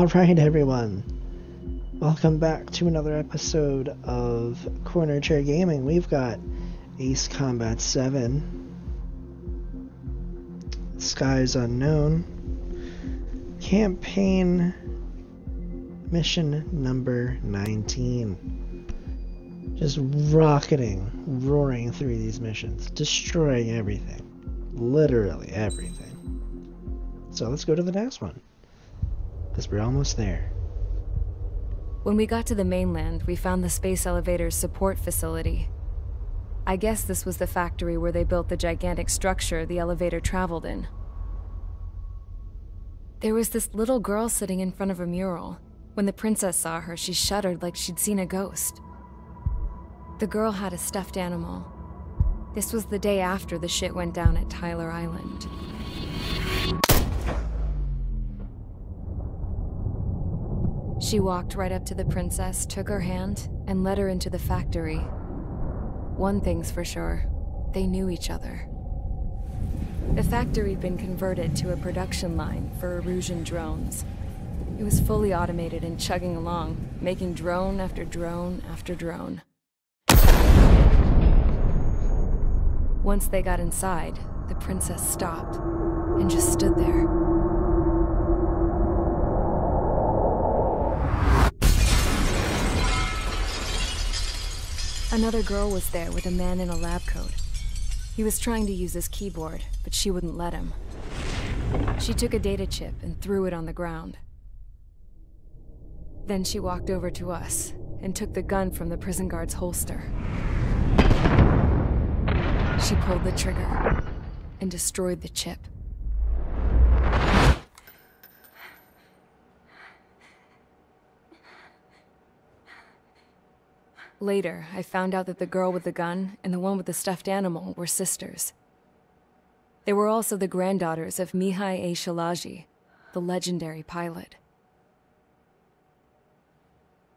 Alright everyone, welcome back to another episode of Corner Chair Gaming. We've got Ace Combat 7, Skies Unknown, Campaign Mission number 19. Just rocketing, roaring through these missions, destroying everything. Literally everything. So let's go to the next one, because we're almost there. When we got to the mainland, we found the space elevator's support facility. I guess this was the factory where they built the gigantic structure the elevator traveled in. There was this little girl sitting in front of a mural. When the princess saw her, she shuddered like she'd seen a ghost. The girl had a stuffed animal. This was the day after the shit went down at Tyler Island. She walked right up to the princess, took her hand, and led her into the factory. One thing's for sure, they knew each other. The factory'd been converted to a production line for Erusian drones. It was fully automated and chugging along, making drone after drone after drone. Once they got inside, the princess stopped and just stood there. Another girl was there with a man in a lab coat. He was trying to use his keyboard, but she wouldn't let him. She took a data chip and threw it on the ground. Then she walked over to us and took the gun from the prison guard's holster. She pulled the trigger and destroyed the chip. Later, I found out that the girl with the gun and the one with the stuffed animal were sisters. They were also the granddaughters of Mihai A. Shalaji, the legendary pilot.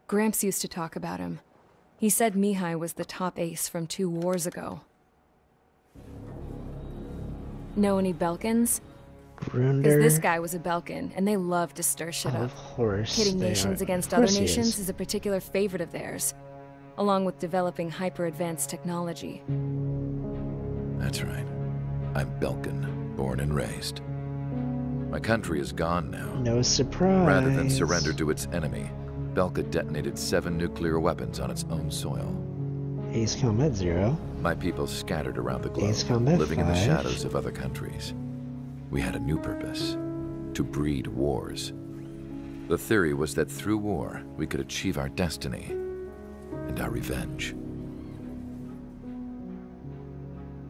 Gramps used to talk about him. He said Mihai was the top ace from 2 wars ago. Know any Belkans? Grunder? Because this guy was a Belkan, and they love to stir shit up. Of course. Pitting nations against other nations is a particular favorite of theirs, along with developing hyper-advanced technology. That's right. I'm Belkan, born and raised. My country is gone now. No surprise. Rather than surrender to its enemy, Belka detonated 7 nuclear weapons on its own soil. Ace Combat 0. My people scattered around the globe, Ace Combat living in the 5. shadows of other countries. We had a new purpose: to breed wars. The theory was that through war, we could achieve our destiny and our revenge.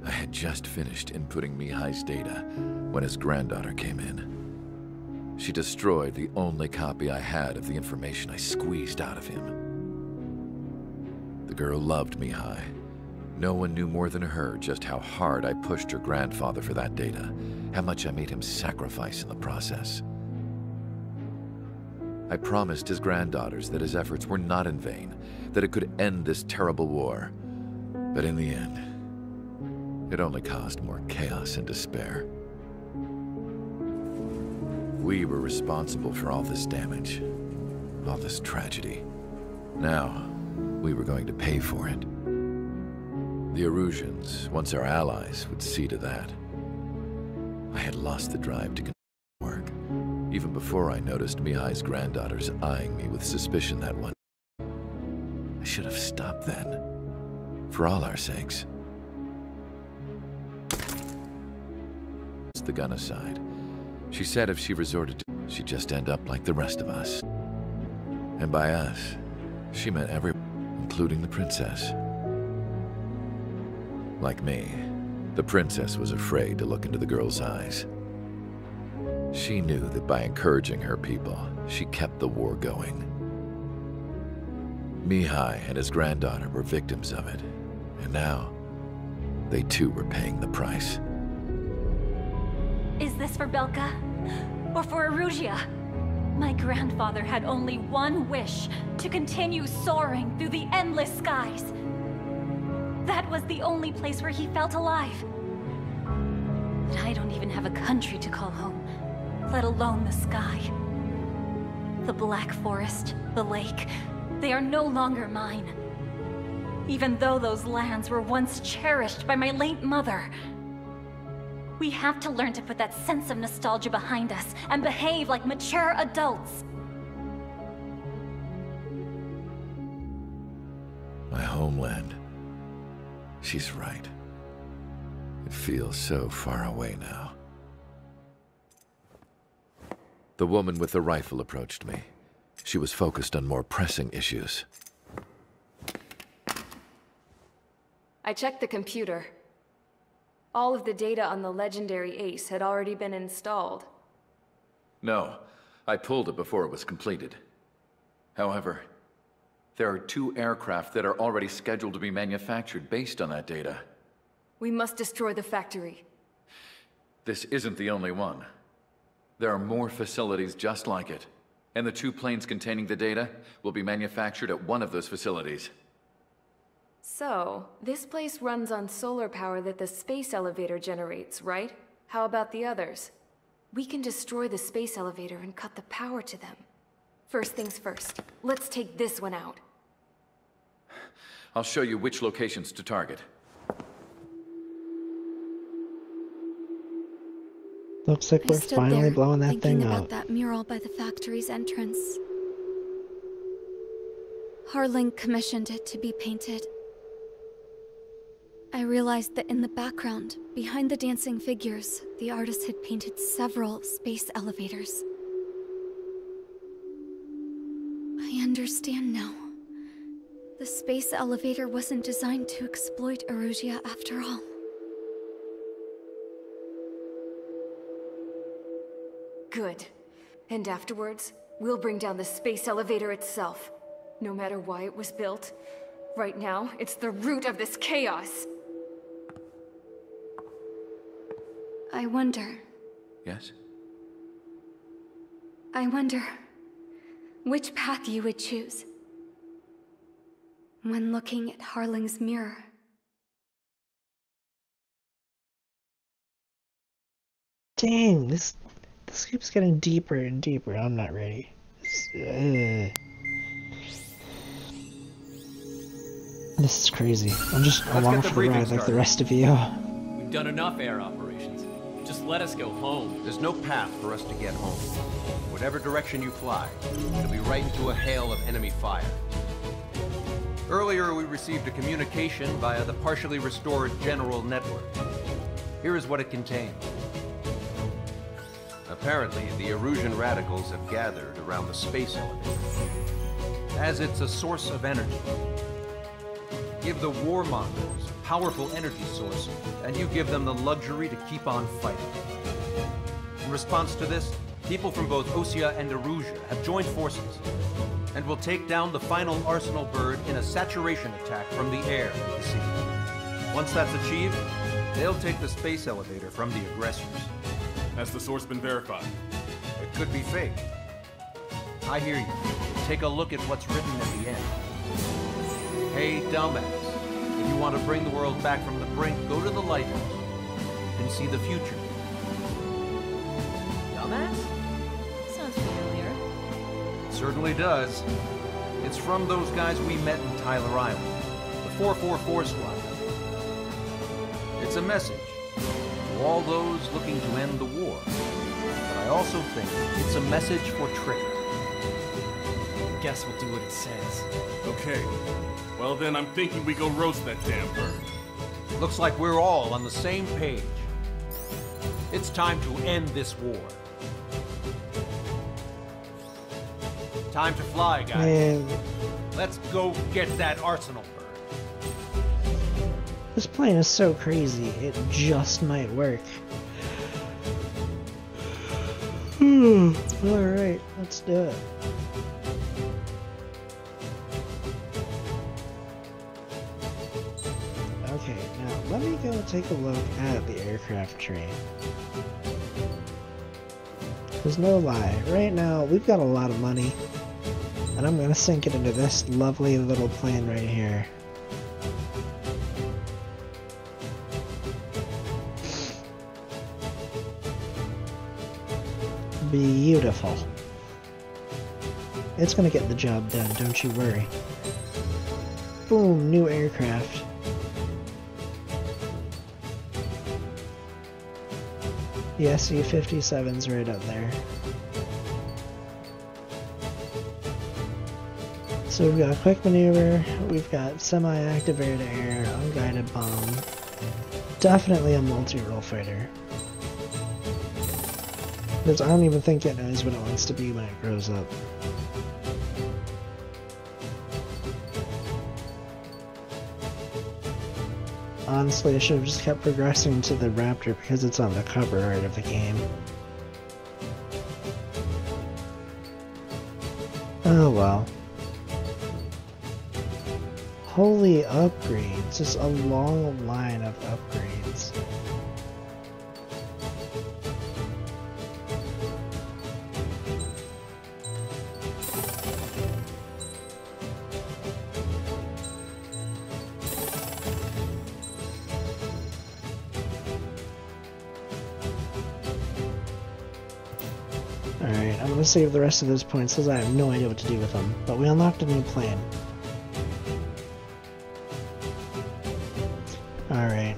I had just finished inputting Mihai's data when his granddaughter came in. She destroyed the only copy I had of the information I squeezed out of him. The girl loved Mihai. No one knew more than her just how hard I pushed her grandfather for that data, how much I made him sacrifice in the process. I promised his granddaughters that his efforts were not in vain, that it could end this terrible war. But in the end, it only caused more chaos and despair. We were responsible for all this damage, all this tragedy. Now, we were going to pay for it. The Erusians, once our allies, would see to that. I had lost the drive to continue work, even before I noticed Mihai's granddaughters eyeing me with suspicion that one. I should have stopped then, for all our sakes. The gun aside, she said if she resorted to, she'd just end up like the rest of us. And by us, she meant everyone, including the princess. Like me, the princess was afraid to look into the girl's eyes. She knew that by encouraging her people, she kept the war going. Mihai and his granddaughter were victims of it, and now, they too were paying the price. Is this for Belka? Or for Erusea? My grandfather had only one wish: to continue soaring through the endless skies. That was the only place where he felt alive. But I don't even have a country to call home, let alone the sky. The Black Forest, the lake, they are no longer mine. Even though those lands were once cherished by my late mother. We have to learn to put that sense of nostalgia behind us and behave like mature adults. My homeland. She's right. It feels so far away now. The woman with the rifle approached me. She was focused on more pressing issues. I checked the computer. All of the data on the legendary Ace had already been installed. No, I pulled it before it was completed. However, there are 2 aircraft that are already scheduled to be manufactured based on that data. We must destroy the factory. This isn't the only one. There are more facilities just like it, and the 2 planes containing the data will be manufactured at one of those facilities. So, this place runs on solar power that the space elevator generates, right? How about the others? We can destroy the space elevator and cut the power to them. First things first, let's take this one out. I'll show you which locations to target. Looks like I we're stood finally there, blowing that thinking thing about up. that mural by the factory's entrance. Harling commissioned it to be painted. I realized that in the background, behind the dancing figures, the artist had painted several space elevators. I understand now. The space elevator wasn't designed to exploit Erusia after all. Good. And afterwards, we'll bring down the space elevator itself. No matter why it was built. Right now, it's the root of this chaos. I wonder Yes? which path you would choose when looking at Harling's mirror. Dang, this keeps getting deeper and deeper. I'm not ready. This is crazy. I'm just along for the ride like the rest of you. We've done enough air operations. Just let us go home. There's no path for us to get home. Whatever direction you fly, it'll be right into a hail of enemy fire. Earlier, we received a communication via the partially restored General Network. Here is what it contained. Apparently, the Erusian radicals have gathered around the space elevator, as it's a source of energy. Give the warmongers a powerful energy source, and you give them the luxury to keep on fighting. In response to this, people from both Osea and Erusia have joined forces, and will take down the final Arsenal bird in a saturation attack from the air to the sea. Once that's achieved, they'll take the space elevator from the aggressors. Has the source been verified? It could be fake. I hear you. Take a look at what's written at the end. Hey, dumbass. If you want to bring the world back from the brink, go to the lighthouse. You can see the future. Dumbass? Sounds familiar. It certainly does. It's from those guys we met in Tyler Island. The 444 Squad. It's a message to all those looking to end the war. But I also think it's a message for Trigger. Guess we'll do what it says. Okay. Well then, I'm thinking we go roast that damn bird. Looks like we're all on the same page. It's time to end this war. Time to fly, guys. Man, Let's go get that Arsenal bird. this plane is so crazy, it just might work. Alright, let's do it. Okay, now let me go take a look at the aircraft train. There's no lie, right now we've got a lot of money, and I'm gonna sink it into this lovely little plane right here. Beautiful. It's gonna get the job done, don't you worry. Boom, new aircraft. The SU-57's right up there. So we've got quick maneuver, we've got semi-active air-to-air, unguided bomb. Definitely a multi-role fighter. Because I don't even think it knows what it wants to be when it grows up. Honestly, I should have just kept progressing to the Raptor because it's on the cover art of the game. Oh well. Holy upgrades, just a long line of upgrades. Alright, I'm gonna save the rest of those points because I have no idea what to do with them, but we unlocked a new plane. Alright.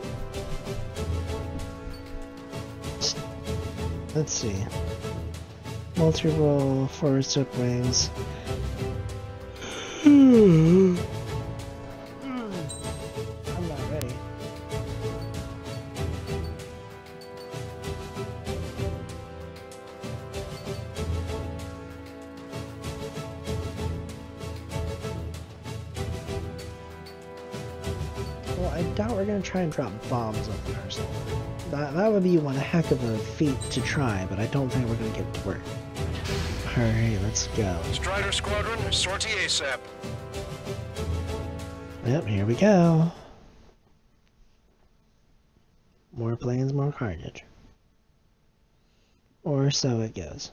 Let's see. Multi-role, forward step wings. I'm not ready. Well, I doubt we're gonna try and drop bombs on the arsenal. That would be one heck of a feat to try, but I don't think we're gonna get it to work. Alright, let's go. Strider Squadron, sortie ASAP. Yep, here we go. More planes, more carnage. Or so it goes.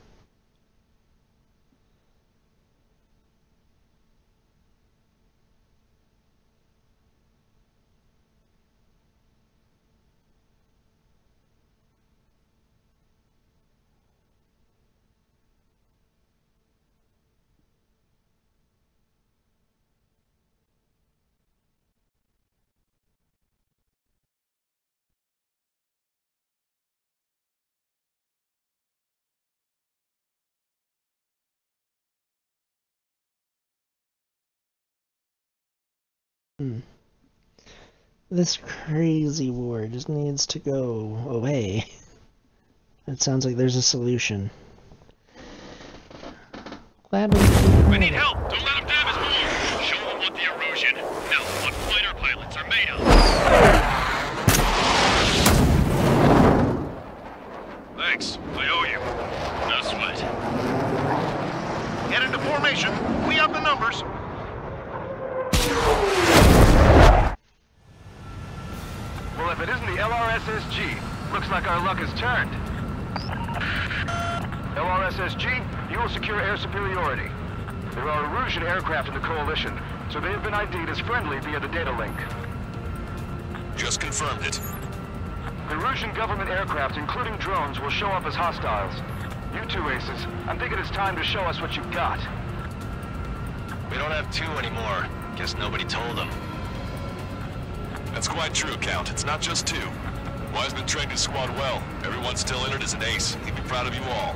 This crazy war just needs to go away. It sounds like there's a solution. Glad We need help! Don't let them damage more! Show them what the Erusian, no, what fighter pilots are made of! Thanks, I owe you. No sweat. Get into formation, we have the numbers! Well, if it isn't the LRSSG, looks like our luck has turned. LRSSG, you will secure air superiority. There are Erusian aircraft in the Coalition, so they have been ID'd as friendly via the data link. Just confirmed it. The Erusian government aircraft, including drones, will show up as hostiles. You two aces, I'm thinking it's time to show us what you've got. We don't have two anymore. Guess nobody told them. That's quite true, Count. It's not just two. Wiseman trained his squad well. Everyone's still in it as an ace. He'd be proud of you all.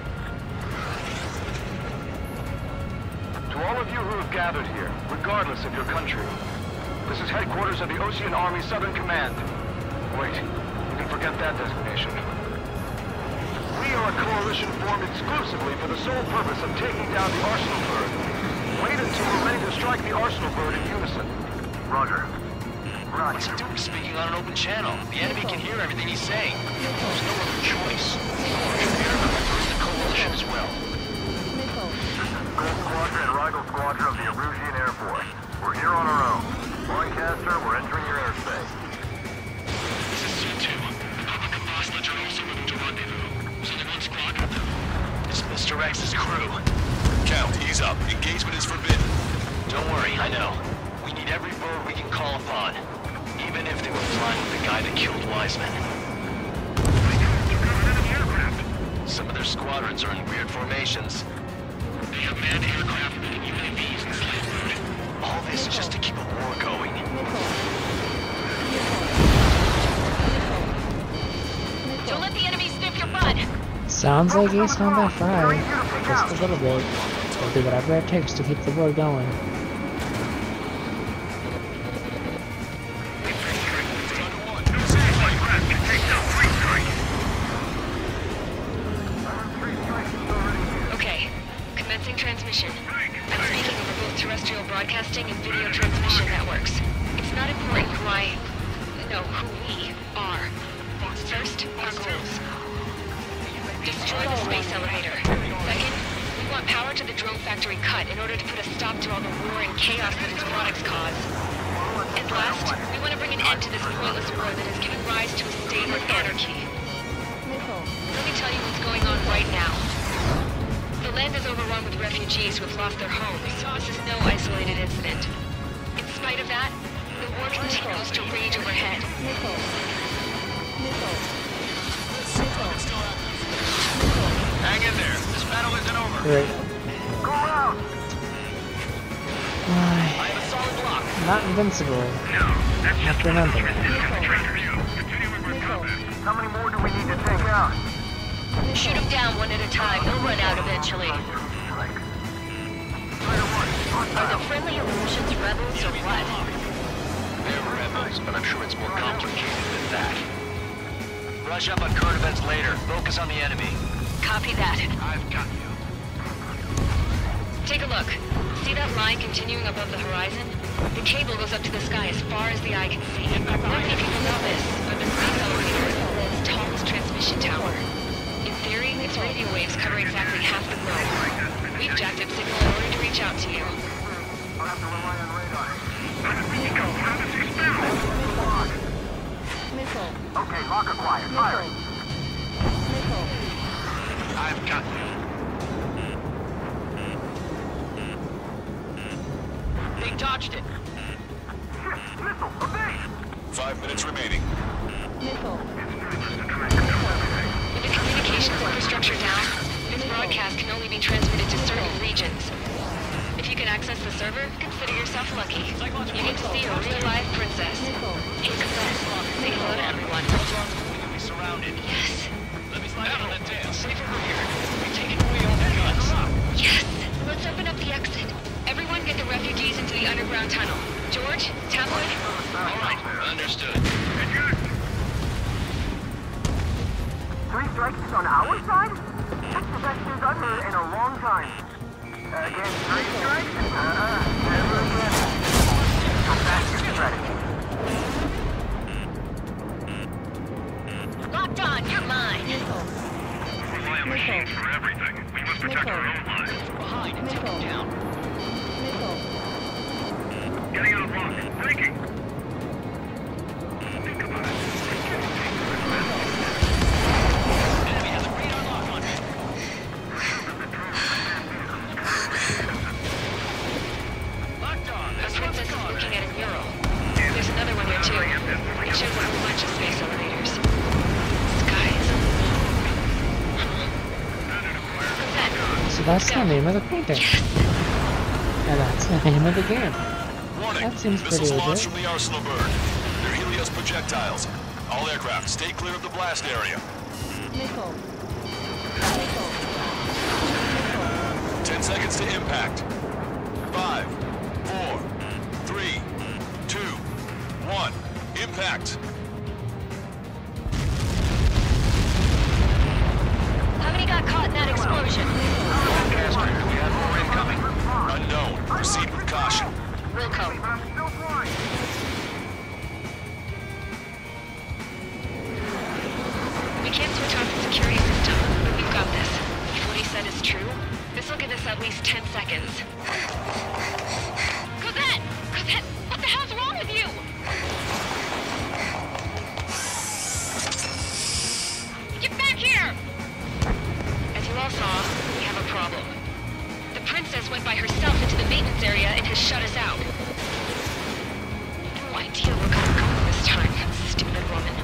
To all of you who have gathered here, regardless of your country, this is headquarters of the Osean Army Southern Command. Wait, you can forget that designation. We are a coalition formed exclusively for the sole purpose of taking down the Arsenal Bird. Wait until we're ready to strike the Arsenal Bird in unison. Roger. Right. What's he doing speaking on an open channel? The enemy can hear everything he's saying. There's no other choice. The coalition as well. Gold Squadron and Rigel Squadron of the Erusian Air Force. We're here on our own. Lancaster, we're entering your airspace. This is C2. Papa and Boss Ledger also moving to rendezvous. So they're on squadron. It's Mr. X's crew. Count, ease up. Engagement is forbidden. Don't worry, I know. We need every bird we can call upon. Even if they were flying with the guy that killed Wiseman. Some of their squadrons are in weird formations. They have manned aircraft that can We're going. Don't let the enemy sniff your butt. Sounds like Ace Combat 5. Just a little bit. We'll do whatever it takes to keep the war going. Okay, commencing transmission. I'm speaking over both terrestrial broadcasting and video transmission networks. It's not important who we are. First, our goals. Destroy the space elevator. Second, we want power to the drone factory cut in order to put a stop to all the war and chaos that its products cause. And last, we want to bring an end to this pointless war that has given rise to a state of anarchy. Let me tell you what's going on right now. The land is overrun with refugees who have lost their homes. This is no isolated incident. In spite of that, the war continues to rage overhead. Hang in there. This battle isn't over. Great. Go out. Why? I have a solid block. Not invincible. Have to remember that. How many more do we need to take out? Shoot them down one at a time. They'll run out eventually. Are the friendly illusions rebels or what? They're rebels, but I'm sure it's more complicated than that. Brush up on current events later. Focus on the enemy. Copy that. I've got you. Take a look. See that line continuing above the horizon? The cable goes up to the sky as far as the eye can see. Not many people know this, but the space elevator is the world's tallest transmission tower. In theory, its radio waves cover exactly half the globe. We've jacked its signal in order to reach out to you. I'll have to rely on radar. Okay, lock acquired. Fire. I've got you. They dodged it. Missile, obey. 5 minutes remaining. With the communications infrastructure down, this broadcast can only be transmitted to certain regions. If you can access the server, consider yourself lucky. You get to see a real-life princess. Hey, Cassette, say hello to everyone. We'll be surrounded. Yes. Let me slide out on that tail. Safe over here. We're taking away all the guns. Yes! Let's open up the exit. Everyone get the refugees into the underground tunnel. George, Tabloid? All right, understood. 3 strikes on our side? That's the best news I've heard in a long time. Again, 3 strikes? Never again. So fast your strategy. Locked on, you're mine. Rely on machines for everything. We must protect our own lives. Behind and take them down. Getting out of block. Breaking. Think about it. Enemy has a radar lock on it. Locked on. The princess is looking at a mural. There's another one here too. It shows a whole bunch of space elevators. Skies. So that's the name of the painting. And that's the name of the game. Warning. That seems pretty Missiles launched legit. from the arsenal burn. They're Helios projectiles. All aircraft, stay clear of the blast area. 10 seconds to impact. 5, 4, 3, 2, 1. Impact. How many got caught in that explosion? Broadcaster, we have more incoming. Unknown. Proceed with caution. Wilco. We can't switch off the security system, but we've got this. If what he said is true, this will give us at least 10 seconds. Cosette! Cosette! What the hell's wrong with you? Get back here! As you all saw, we have a problem. The princess went by herself into the maintenance area and has shut us out. No idea where we're going this time, stupid woman.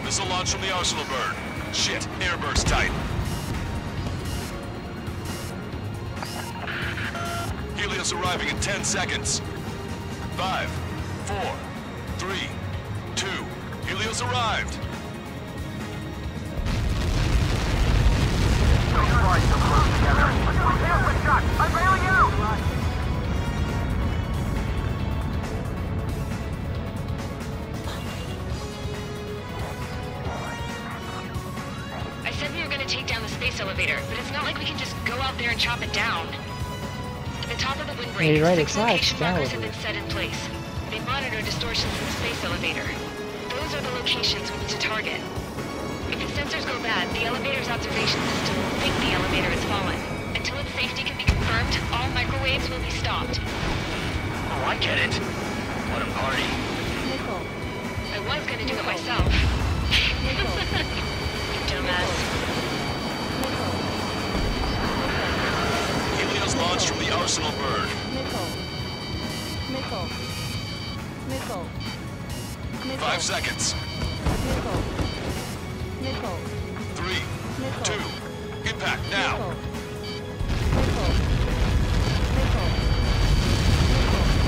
Missile launch from the arsenal burn. Shit, airburst tight. Helios arriving in 10 seconds. 5, 4, 3, 2. Helios arrived. Don't fly so close together. Let's shot. I'm bailing out. I said we were gonna take down the space elevator, but it's not like we can just go out there and chop it down. At the top of the windbreak, Yeah, you're right, 6 it's not location markers have Excalibur. been set in place. They monitor distortions in the space elevator. Those are the locations we need to target. If the sensors go bad, the elevator's observation system will think the elevator has fallen. Until its safety can be confirmed, all microwaves will be stopped. Oh, I get it. What a party. I was gonna do it myself. Dumbass. Helios launched from the Arsenal bird. Missile. 5 seconds. 3, 2, impact now.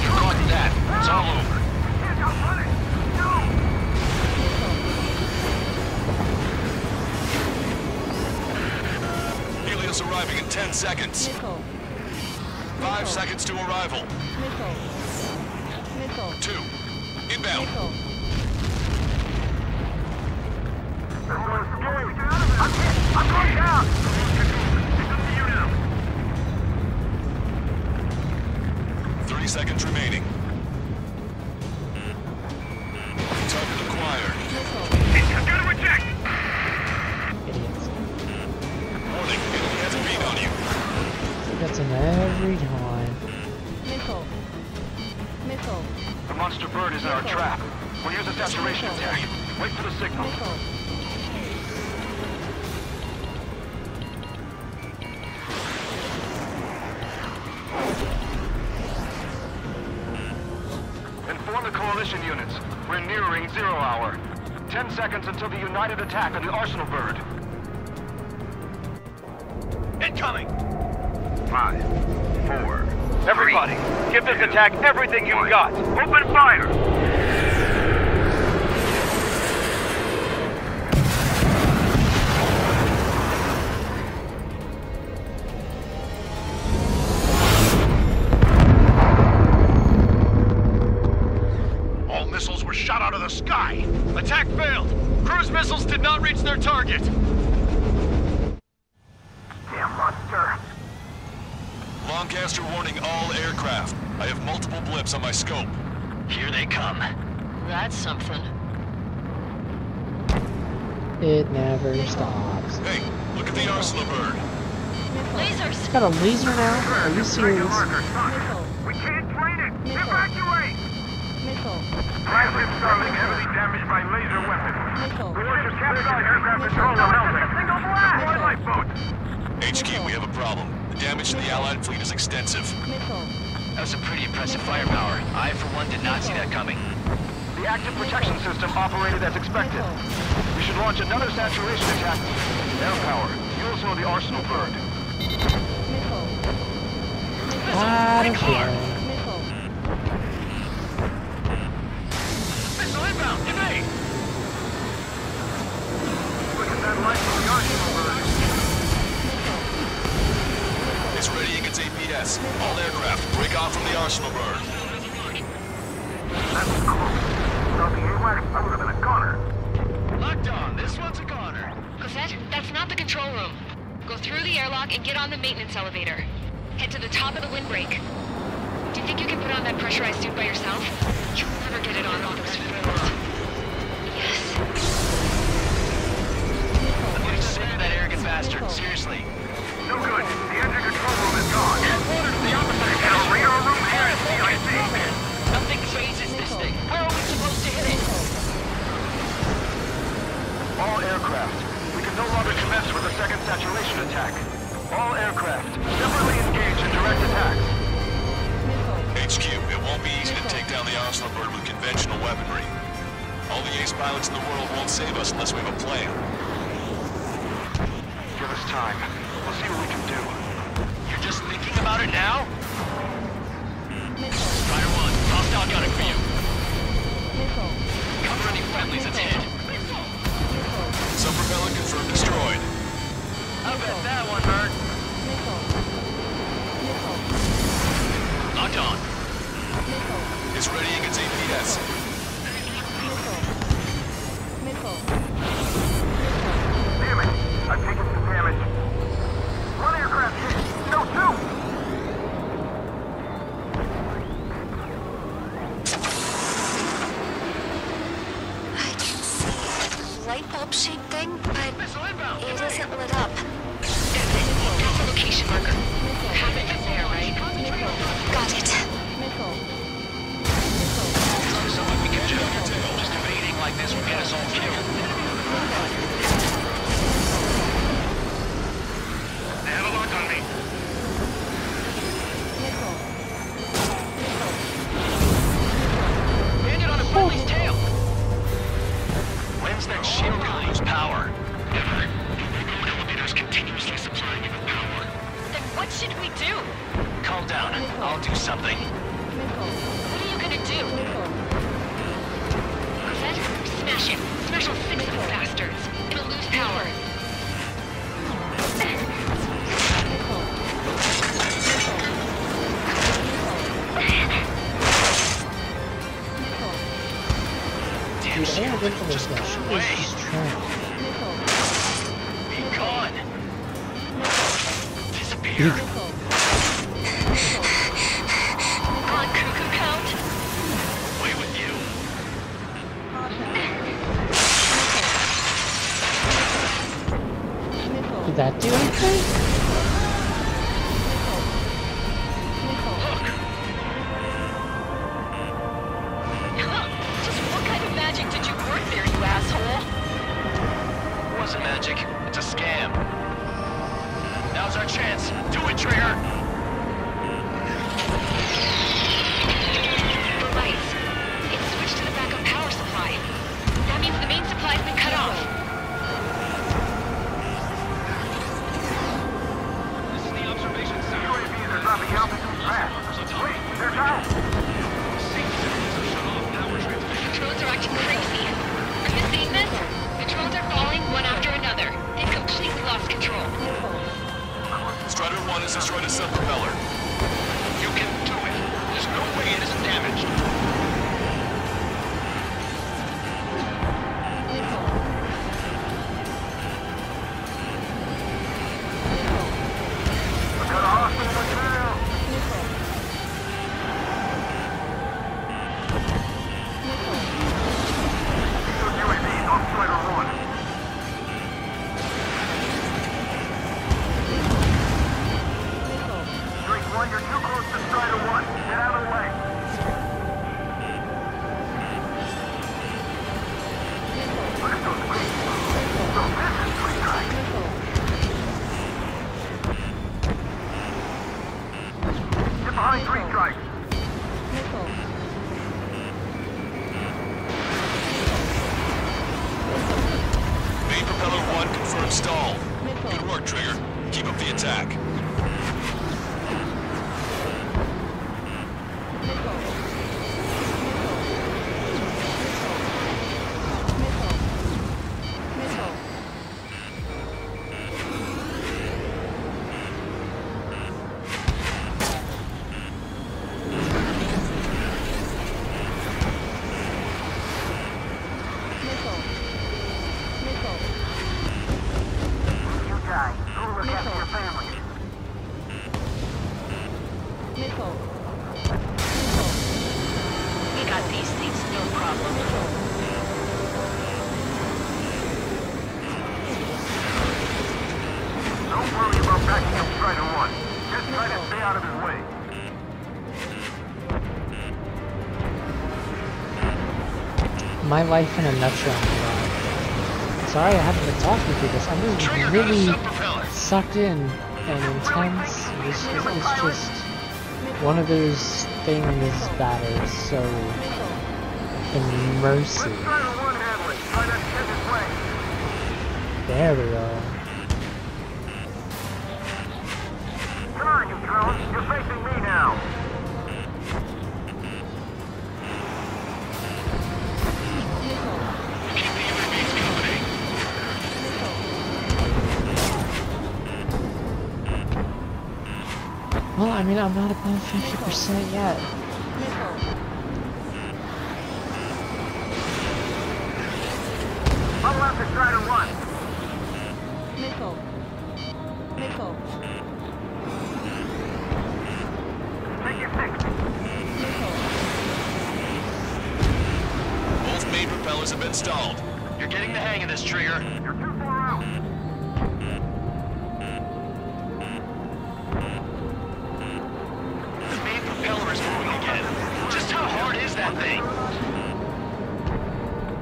You caught that. It's all over. Helios arriving in 10 seconds. 5 seconds to arrival. 2, inbound. I'm going down. 30 seconds remaining. Target acquired. Gotta reject. Warning, enemy has a beat on you. That's him every time. Missile. The monster bird is in our trap. We'll use a saturation attack. Wait for the signal. Inform the coalition units. We're nearing 0 hour. 10 seconds until the united attack on the Arsenal bird. Incoming! 5, 4. Everybody, give this attack everything you've got. Open fire. All missiles were shot out of the sky. Attack failed. Cruise missiles did not reach their target. Damn monster. Lancaster warning all aircraft. I have multiple blips on my scope. Here they come. That's something. It never stops. Hey, look at the Arsenal bird. Lasers! It's got a laser now? Are you serious? We can't train it. Evacuate. Missile. Massive Starlink heavily damaged by laser weapons. We want to capture aircraft control of Helsinki. Single blast! Twilight boat. HQ, we have a problem. The damage to the Allied fleet is extensive. That was a pretty impressive firepower. I, for one, did not see that coming. The active protection system operated as expected. We should launch another saturation attack. Air power. Fuels for the Arsenal bird. Out of here. Missile inbound! Evade! Look at that light from the Arsenal bird. It's readying its APS. All aircraft, break off from the Arsenal bird. That's close. Without the AWACS, I would have been a goner. Locked on. This one's a goner. Cosette, that's not the control room. Go through the airlock and get on the maintenance elevator. Head to the top of the windbreak. Do you think you can put on that pressurized suit by yourself? You'll never get it on with those frills. Yes. I'm getting sick of that arrogant bastard. Seriously. No good. The engine control room is gone. Order to the opposite. And a radar room here at CIC. Nothing phases this thing. Where are we supposed to hit it? All aircraft. We can no longer commence with a second saturation attack. All aircraft, separately engage in direct attacks. HQ, it won't be easy to take down the Arsenal bird with conventional weaponry. All the ace pilots in the world won't save us unless we have a plan. Give us time. We'll see what we can do. You're just thinking about it now? Shotgun it for you. Missile. Cover any friendlies that's hit. Missile. Sub-propellant confirmed destroyed. I bet that one hurt. Missile. Missile. Locked on. Missile. It's readying its APS. Missile. Missile. Damn it! I've taken some damage. One aircraft hit. No, two! I can see a light bulb-shaped thing, but it isn't lit up. That's a location marker. You have it from there, right? Got it. Missile. Someone we catch it on your tail. Just evading like this would get us all killed. They have a lock on me. Missile. Landed on a friendly's tail. When's that shield gonna lose power? Never. The elevator's continuously supplying you with power. Then what should we do? Calm down. I'll do something. What are you gonna do? Missile. Rosette, smash it. Smash all 6 of those bastards. It'll lose power. Damn Dude, I shield. don't get for this guy. She is just trying. Be gone. Disappear. On cuckoo count. Away with you. Did that do anything? Huh. Just what kind of magic did you work there, you asshole? It wasn't magic. It's a scam. Now's our chance. Do it, Trigger. The lights. It's switched to the backup power supply. That means the main supply's been cut off. This is the observation center. UAVs are dropping altitude fast. Wait, they're down. Drones are acting crazy. Are you seeing this? The drones are falling one after another. They've completely lost control. Strider 1 has destroyed a sub-propeller. You can do it. There's no way it isn't damaged. I've got a hostile material. Those UAVs on Strider 1. Drake 1, you're too close to Strider 1. Get out of the way. Look at those wings. So this is free time. Get behind 3 strikes. Main propeller 1 confirmed stall. Good work, Trigger. Keep up the attack. You guys, go look after your family. We got these things, no problem. Don't worry about backing up Strider 1. Just try to stay out of his way. My life in a nutshell. Sorry I haven't been talking through this. I'm just really sucked in and intense. It's just one of those things that is so immersive. There we go. Come on, you drones. You're facing me now. Well, I mean, I'm not above 50% yet. Bubble out to Strider 1. Missile. Missile. Take your pick. Both main propellers have been stalled. You're getting the hang of this, Trigger. You're too far out. The main propeller is moving again. Just how hard is that thing?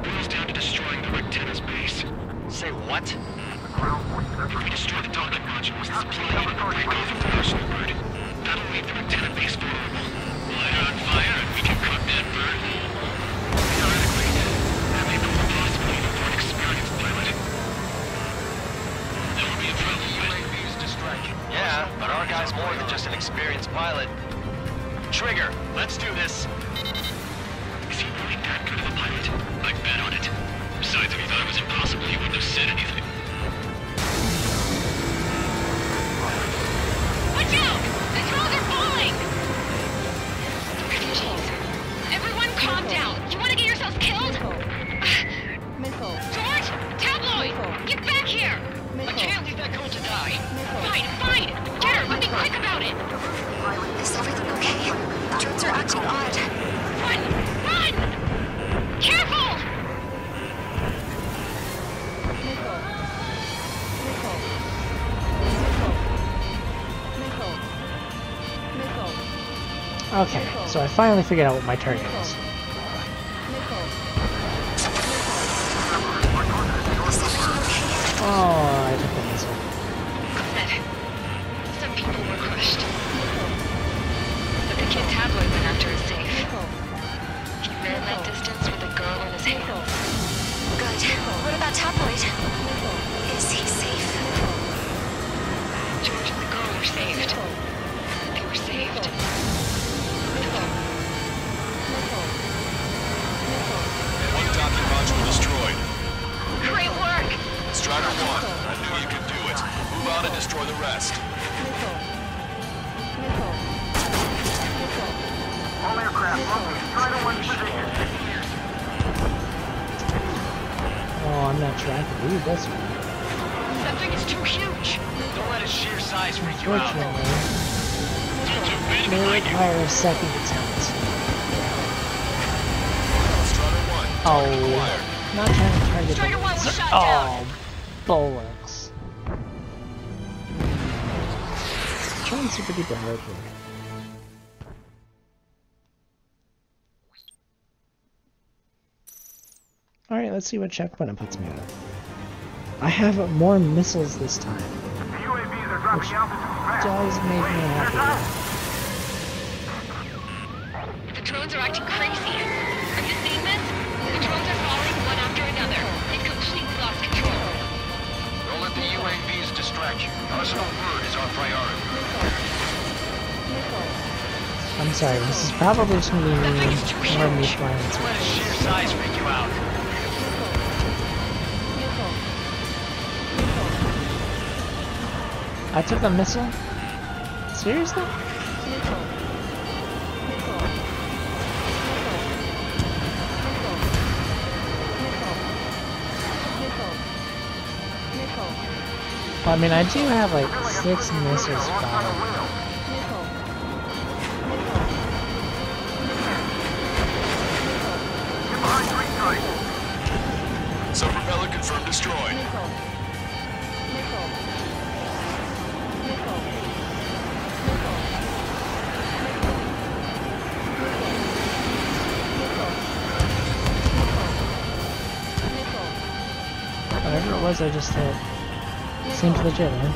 Boils down to destroying the Rectenna's base. Say what? If we destroy the docking modules, the supply unit will break off into national grid. That'll leave the Rectenna base vulnerable. Light it on fire and we can cook that bird. Theoretically, that may prove impossible even for an experienced pilot. That would be a problem, UAV's distraction. Yeah, but our guy's more than just an experienced pilot. Trigger, let's do this. Is he really that good of a pilot? I'd bet on it. Besides, if he thought it was impossible, he wouldn't have said anything. Watch out! The drones are falling! Jeez. Everyone calm down. You want to get yourselves killed? Missile. George! Tabloid! Get back here! I can't leave that girl to die. Fine, fine! Get her, but be quick about it! Is everything okay? The drones are acting odd. Run! Run! Careful! Missile. Missile. Missile. Missile. Missile. Okay, so I finally figured out what my target is. Oh, I took the missile. Some people were crushed. But the kid Tabloid went after his safe. He ran that distance with a girl in his hands. Good. What about Tabloid? Is he safe? George and the girl were saved. They were saved. One docking module destroyed. Great work! Strider 1, I knew you could do it. Move on and destroy the rest. All aircraft locate Strider 1's position. Oh, I'm not trying to leave this one. That thing is too huge. Don't let its sheer size freak you out. Unfortunately, may require a second attempt. Strider 1, Oh, acquired. not trying to target Strider the... 1 was shot Oh, bullocks. Trying super duper hard here. Alright, let's see what checkpoint it puts me at. I have more missiles this time. The UAVs are dropping altitude fast. Does make me happy. The drones are acting crazy. Have you seen this? The drones are falling one after another. They've completely lost control. Don't let the UAVs distract you. Arsenal Bird is our priority. I'm sorry, this is probably just gonna be That thing is too more of me huge. flying Don't through. let its sheer size freak you out. I took a missile? Seriously? Well, I mean, I do have like 6 missiles fired. Sub-propeller confirmed destroyed. Whatever it was I just hit. Seems legit, man.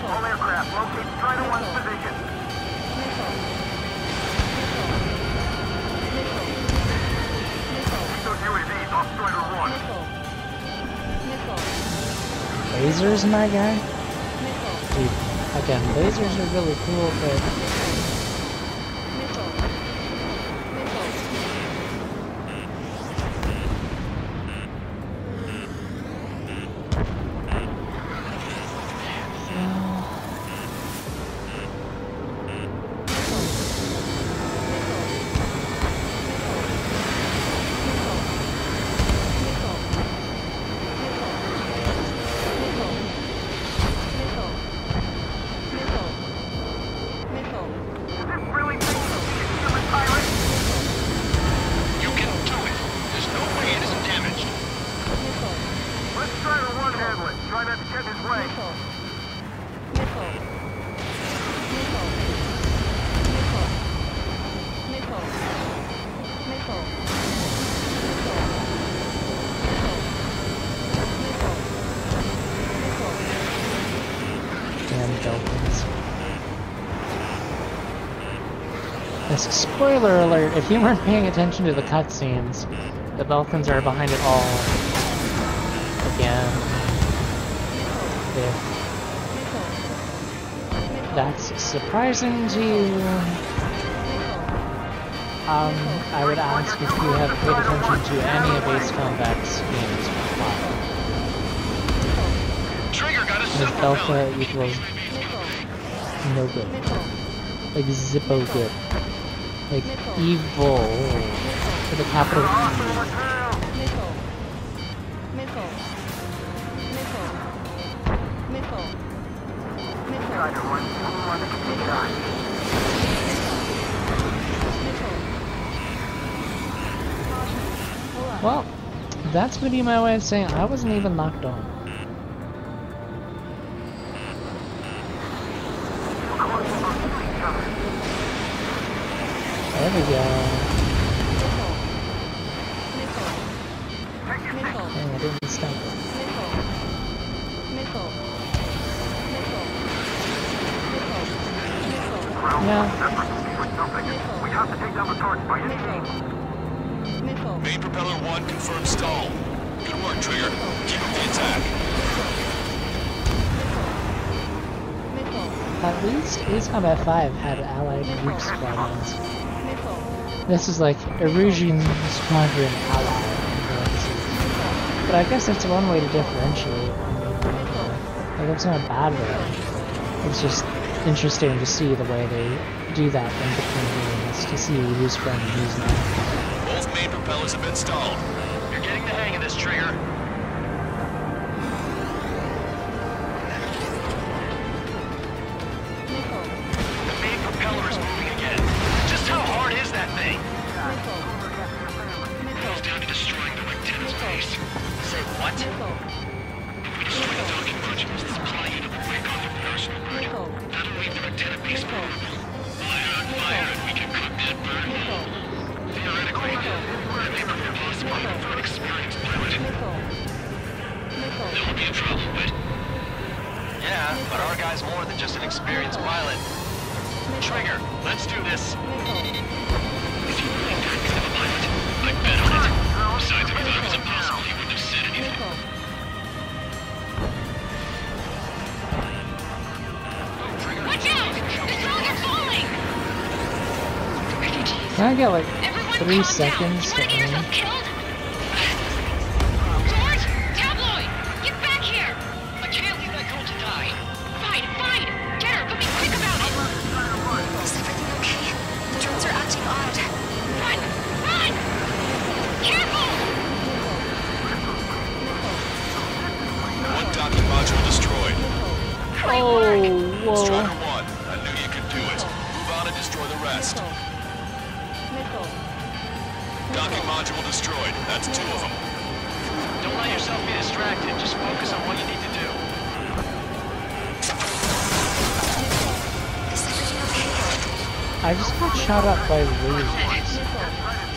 All aircraft locate Strider 1's position. Keep those UAVs off Strider 1. Lasers, my guy? Dude, again, lasers are really cool, but... Yes, spoiler alert, if you weren't paying attention to the cutscenes, the Belkans are behind it all. Again. If that's surprising to you, I would ask if you have paid attention to any of Ace Combat's games before. If Belka equals no good. Like Zippo good. Like evil with a capital E. Well, that's gonna be my way of saying I wasn't even knocked on. There we go. Oh, I didn't stop it. No. We have to take down the target by any means. Main propeller 1 confirmed stall. Good work, Trigger. Keep up the attack. At least Ace Combat 5 had allied group squadrons. This is like Erusian Squadron ally. But I guess that's one way to differentiate. Like, it's not a bad way. It's just interesting to see the way they do that in between games, to see who's friend and who's not. Both main propellers have been stalled. You're getting the hang of this, Trigger. The main propeller is moving again. Just how hard is that thing? It goes down to destroying the Rectenna's base. Say what? If we destroy the docking modules, the supply unit will break off from the arsenal grid. That'll leave the Rectenna base vulnerable. Light on fire and we can cook that bird whole. Theoretically, it may prove possible for an experienced pilot. That would be a trouble, but... Yeah, but our guy's more than just an experienced pilot. Trigger, let's do this. If you really that kind of a pilot, I bet on it. Besides, if it was impossible, he wouldn't have said anything. Watch out! The drones are falling! Can I get like 3 seconds to aim? George! Tabloid! Get back here! I can't leave that girl to die. Fine, fine! Get her, but be quick about it! Is everything okay? The drones are acting odd. Run! Run! Careful! One docking module destroyed. Oh, whoa. Strider 1, I knew you could do it. Move on and destroy the rest. Docking module destroyed. That's 2 of them. Don't let yourself be distracted. Just focus on what you need to do. Is everything okay? I just got shot up by lasers.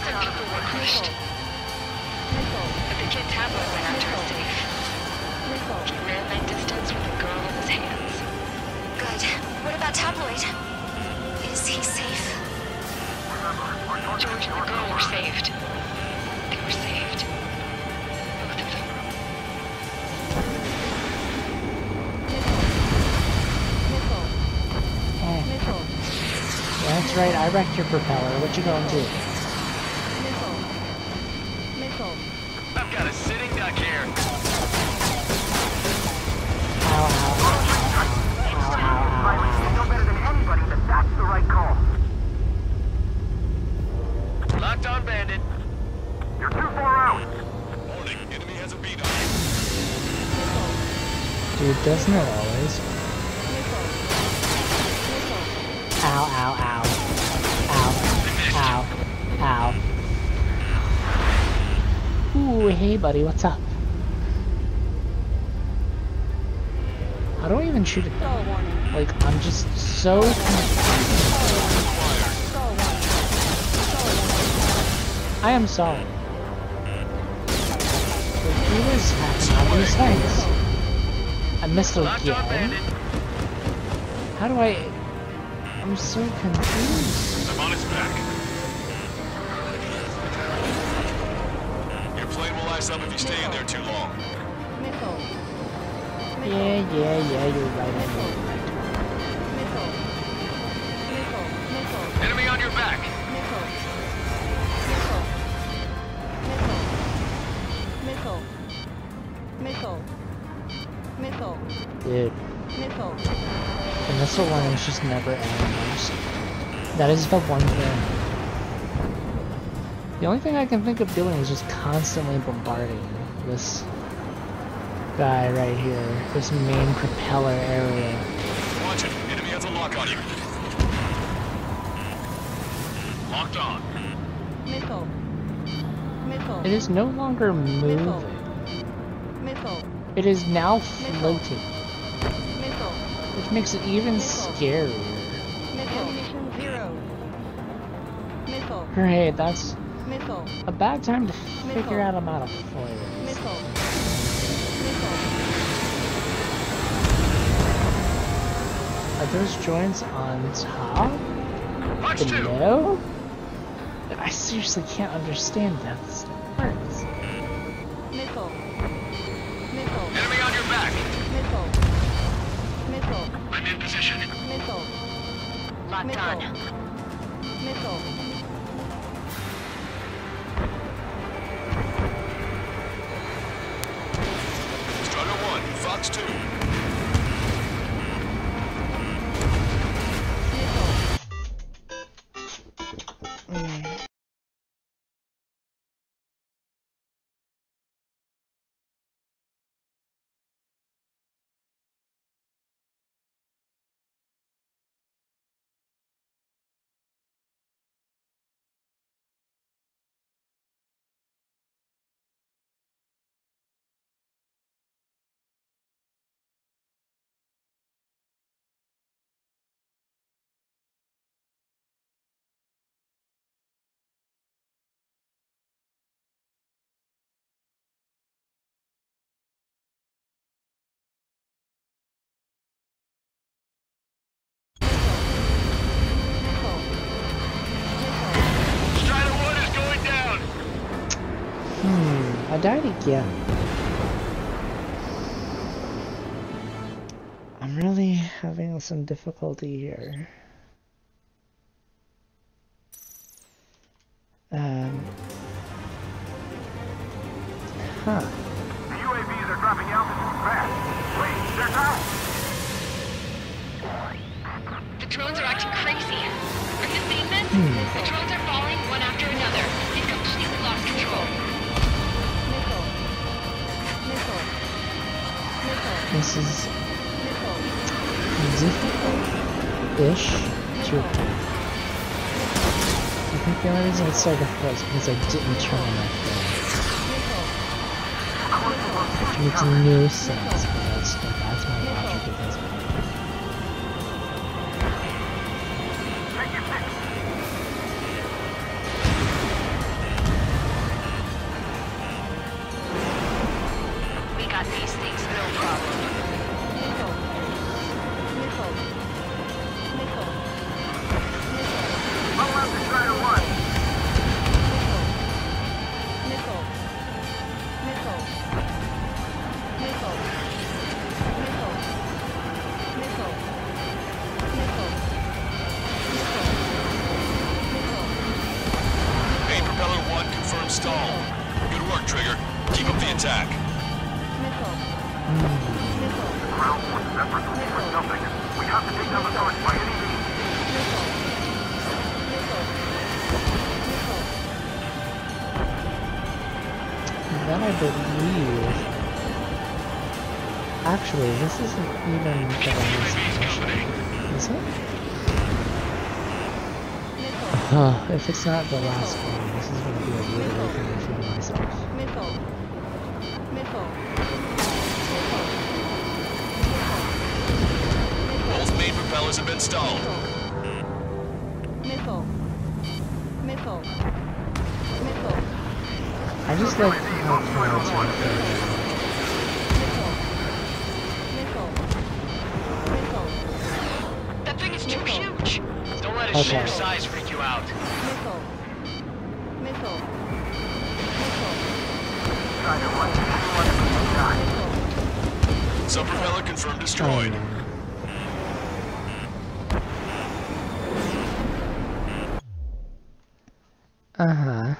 Some people were crushed. But the kid Tabloid went after her safe. He ran that distance with a girl in his hands. Good. What about Tabloid? Is he safe? George and the girl were saved. They were saved. Both of them. Yeah, that's right, I wrecked your propeller. What you gonna do? I've got a sitting duck here. Ow, ow, ow, ow, ow, You know better than anybody that that's the right call. Locked on bandit. You're too far out. Warning, enemy has a beat on Dude, doesn't it always? Ow, ow, ow. Ow. Ow. Ow. Ooh, hey buddy, what's up? How do I even shoot it? Like, I'm just so I am sorry. Like, he was hacking all these things. I missed again. How do I... I'm so confused. I'm on its back. Your plane will ice up if you stay in there too long. Missile. Yeah, you're right. Missile. Missile. Missile. Enemy on your back. Missile. Missile. Missile. Missile. Missile. Dude. Missile. The missile warnings just never end. That is the one thing. The only thing I can think of doing is just constantly bombarding this guy right here. This main propeller area. Watch it. Enemy has a lock on you. Locked on. Missile. Missile. It is no longer moving. Missile. It is now floating. Missile. Which makes it even scarier. Missile. Mission 0. Missile. Great, that's Missile. a bad time to figure out I'm out of foils. Missile. Are those joints on top? Below? I seriously can't understand that works. Missile. Missile. Enemy on your back. Missile. Missile. I'm in position. Missile. Locked on. Missile. Strider 1, Fox 2. I died again. I'm really having some difficulty here. The UAVs are dropping altitude fast. Wait, they're down! The drones are acting crazy. Are you seeing this? The drones are falling one after another. They've completely lost control. This is difficult-ish to report. I think the only reason it's so difficult is because I didn't turn on my phone. Which makes no sense, but that's my logic at this point. We got these things, no problem. Roll out the Strider 1. Main propeller 1 confirmed stall. Good work, Trigger. Keep up the attack. Ground forces efforts will be for nothing. We have to take down the target by any means. Then I believe... Actually, this isn't even the last mission. Is it? If it's not the last one, this is going to be a weird way for me to feel myself. Both main propellers have been stalled. I just like how clouds are there. That thing is too huge. Don't let its sheer size freak you out. clouds. Missile. Missile. Sub-propeller confirmed destroyed. Uh-huh.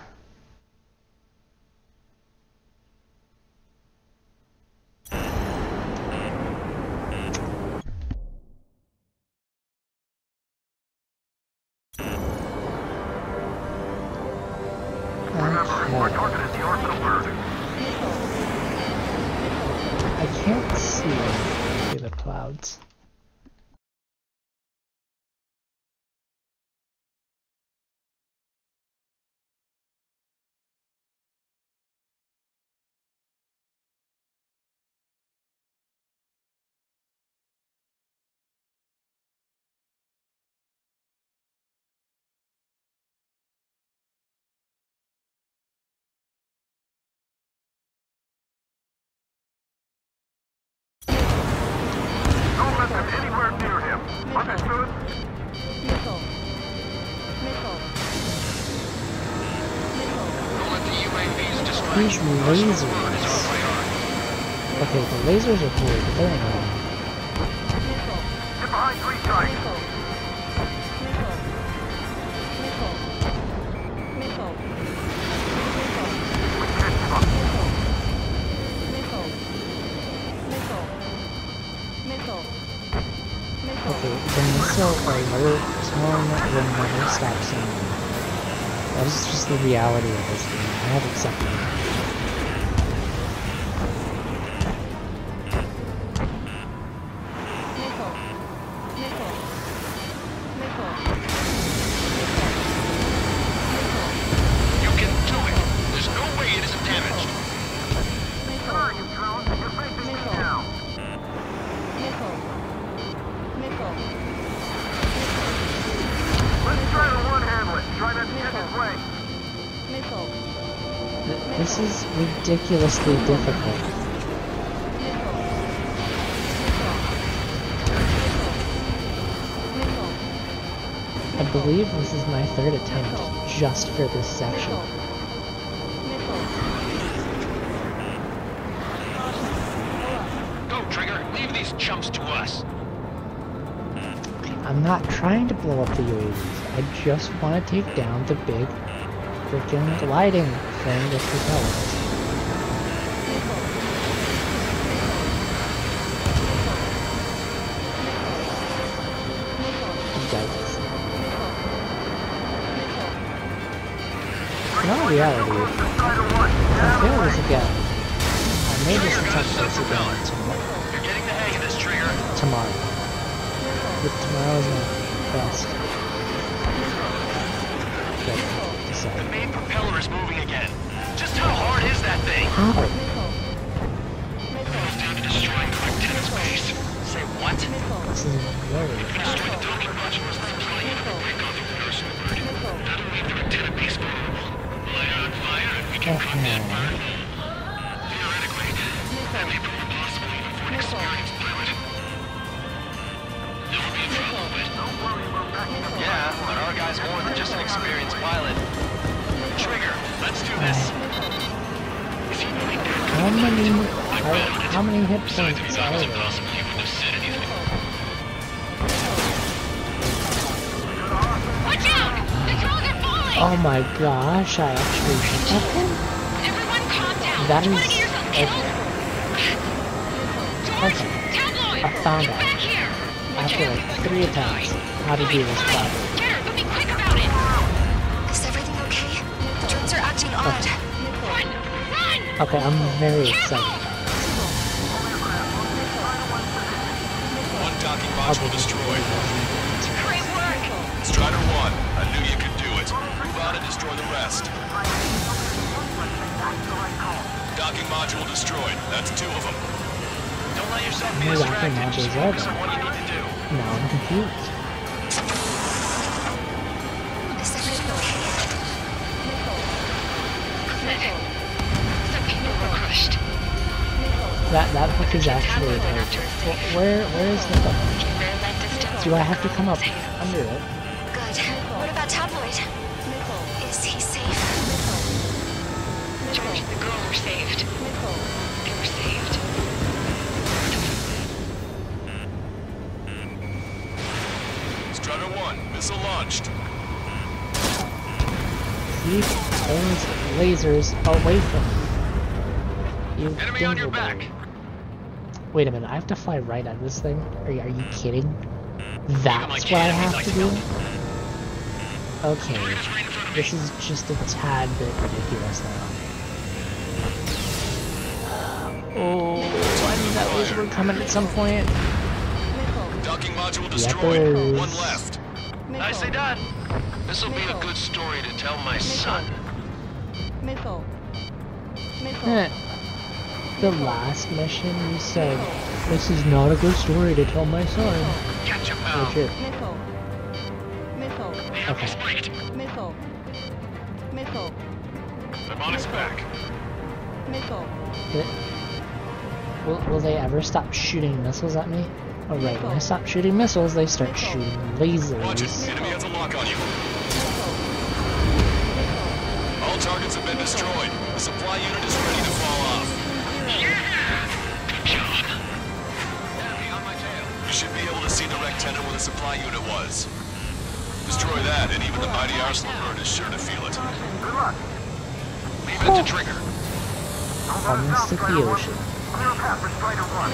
I can't see through the clouds. Anywhere near him. Understood? Missile. Missile. These lasers. Okay, the lasers are cool, but they're annoying. Get behind 3 strikes. Okay, the missile alert tone will never stop sounding. That is just the reality of this game. I have accepted it. You can do it. There's no way it isn't damaged. Let's try to one-handle it. Try not to get his way. This is ridiculously difficult. I believe this is my 3rd attempt just for this section. Go, Trigger. Leave these chumps to us. I'm not trying to blow up the UAVs. I just want to take down the big freaking gliding thing with propellers. Yikes. In all reality, if I fail this again, I may just attempt this again tomorrow. But tomorrow is my best. The main propeller is moving again. Just how hard is that thing? How? It goes down to destroying the Rectenna's base. Say what? This is very Destroy the docking modules that's flying into the break off of the Ursa bird. That'll leave the Rectenna base vulnerable. Light on fire and we can cut that bird. Theoretically, that may prove impossible even for an experienced pilot. There will be trouble, but... Yeah, but our guy's more than just an experienced pilot. Trigger, let's do this. How many hit points are there? Watch out! The trolls are falling! Oh my gosh, I actually hit that thing? Everyone calm down! That Do you is... want to get yourself killed? Okay. I found out, after like 3 attempts, how to do this properly. Get her, but be quick about it! Is everything okay? The drones are acting odd. Run! Run! Okay, I'm very excited. One docking module destroyed. Great work! Strider 1, I knew you could do it. Move on and destroy the rest. Docking module destroyed. That's 2 of them. Don't let yourself be No docking distracted. Just modules are focus on what you need to do. Now I'm confused. Is everything okay? Good. Some people were crushed. That hook is actually like... Where is the hook? Do I have to come up under it? Good. What about that tabloid. Is he safe? George and the girl were saved. They were saved. Strider 1, missile launched. Keep those lasers away from me. You Enemy on your back. Wait a minute, I have to fly right at this thing? Are you kidding? That's what I have to do? Okay, this is just a tad bit ridiculous now. Oh, I knew that laser would come in at some point. Docking module destroyed. Yepers. One left. Nicely done. This'll be a good story to tell my son. Missile. The last mission you said, this is not a good story to tell my son. Catch him Oh shit. Missile. I'm on his back. Missile. Will they ever stop shooting missiles at me? Oh right, when I stop shooting missiles, they start shooting lasers. Watch it. Enemy has a lock on you. All targets have been destroyed. The supply unit is ready to fall off. Yeah! Good job. Enemy on my tail. You should be able to see the rectangle where the supply unit was. Destroy that, and even the mighty Arsenal bird is sure to feel it. Good luck. Leave it to Trigger. Almost at the ocean. Clear path for Strider 1.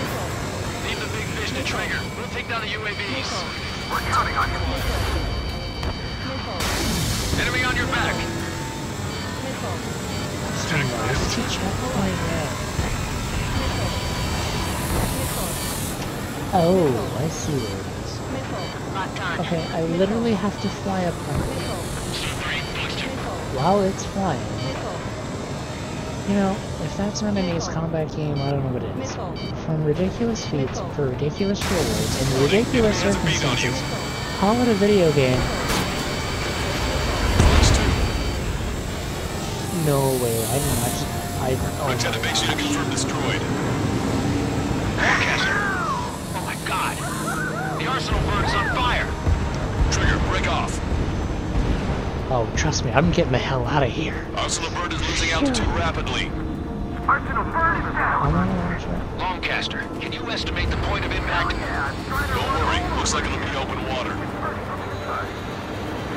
Leave the big fish to Trigger. We'll take down the UAVs. We're counting on you. Enemy on your back. Where's the checkpoint now? Oh, I see where it is. Okay, I literally have to fly up on it. While it's flying. You know, if that's not an Ace Combat game, I don't know what it is. From ridiculous feats, for ridiculous rewards, and ridiculous circumstances, call it a video game. No way, I did not. Lieutenant base unit confirmed destroyed. Broadcaster! Oh my god! The Arsenal bird is on fire! Trigger, break off. Oh, trust me, I'm getting the hell out of here. Arsenal bird is losing altitude rapidly. Arsenal bird is down. I'm gonna watch it. Longcaster, can you estimate the point of impact? Don't worry, looks like it'll be open water.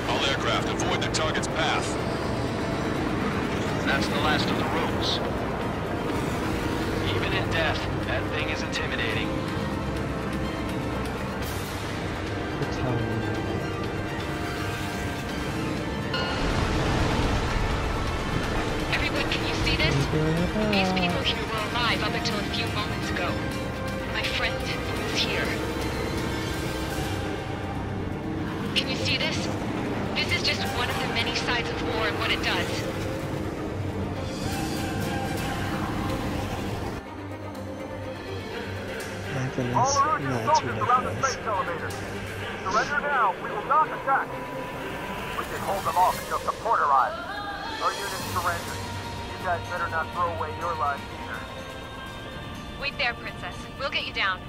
All aircraft, avoid the target's path. That's the last of the rooms. Even in death, that thing is intimidating. Everyone, can you see this? These people here were alive up until a few moments ago. My friend is here. Can you see this? This is just one of the many sides of war and what it does. Goodness. All Erusian No, it's soldiers around the ridiculous. space elevator. Surrender now. We will not attack. We can hold them off until support arrives. Our unit surrendered. You guys better not throw away your lives either. Wait there, Princess. We'll get you down.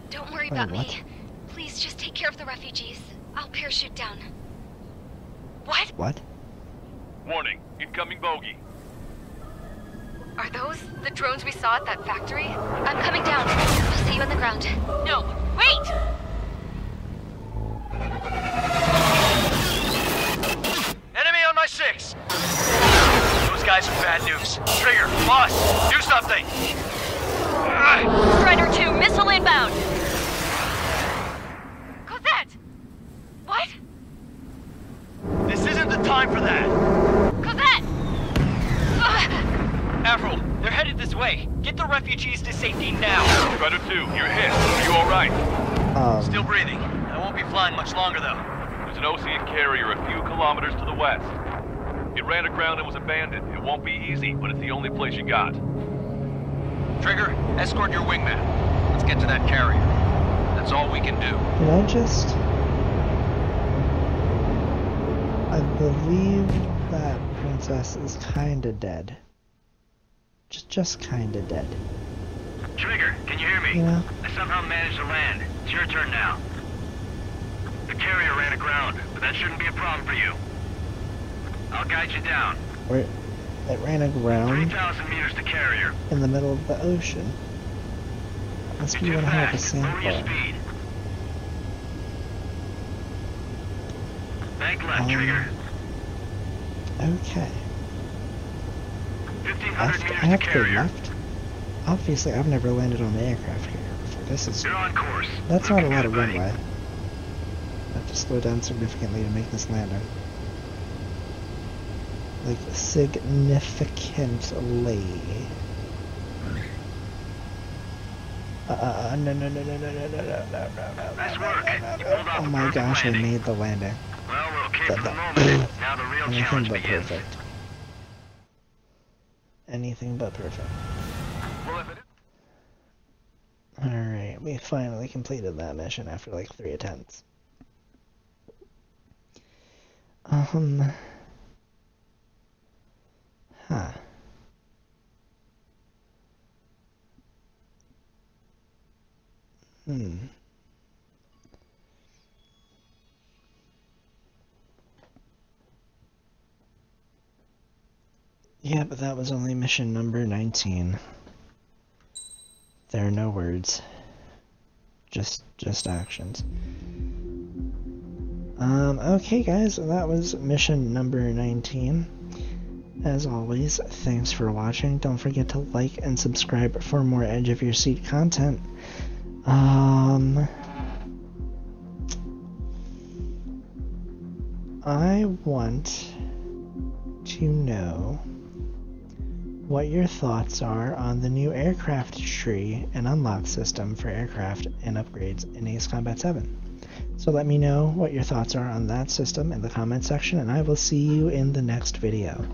Don't worry about me. Please just take care of the refugees. I'll parachute down. What? What? Warning, incoming bogey. Are those the drones we saw at that factory? I'm coming down. I'll see you on the ground. No, wait! Enemy on my 6! Those guys are bad news. Trigger, boss, do something! Strider 2, missile inbound! Cosette! What? This isn't the time for that! Cosette! Avril, they're headed this way. Get the refugees to safety now. Strider 2, you're hit. Are you alright? Still breathing. I won't be flying much longer, though. There's an OCN carrier a few kilometers to the west. It ran aground and was abandoned. It won't be easy, but it's the only place you got. Trigger, escort your wingman. Let's get to that carrier. That's all we can do. Did I just... I believe that Princess is kinda dead. Just kinda dead. Trigger, can you hear me? Yeah. I somehow managed to land. It's your turn now. The carrier ran aground, but that shouldn't be a problem for you. I'll guide you down. Where it ran aground 3,000 meters to carrier. in the middle of the ocean. Must be one hell of a sandbar. Bank left, Trigger. Okay. 1,500 meters I have to to go carrier. left? Obviously, I've never landed on the aircraft carrier before. This is... You're on course. That's not a lot of runway. I have to slow down significantly to make this landing. Like, significantly. Nice work. You pulled off Oh a my perfect gosh, I landing. made the landing. Well, we're okay for the moment. Now the real Anything challenge but begins. perfect. Anything but perfect. Well, if it Alright, we finally completed that mission after like 3 attempts. Huh. Yeah, but that was only mission number 19. There are no words. Just actions. Okay guys, that was mission number 19. As always, thanks for watching. Don't forget to like and subscribe for more Edge of Your Seat content. I want to know what your thoughts are on the new aircraft tree and unlock system for aircraft and upgrades in Ace Combat 7. So let me know what your thoughts are on that system in the comment section, and I will see you in the next video.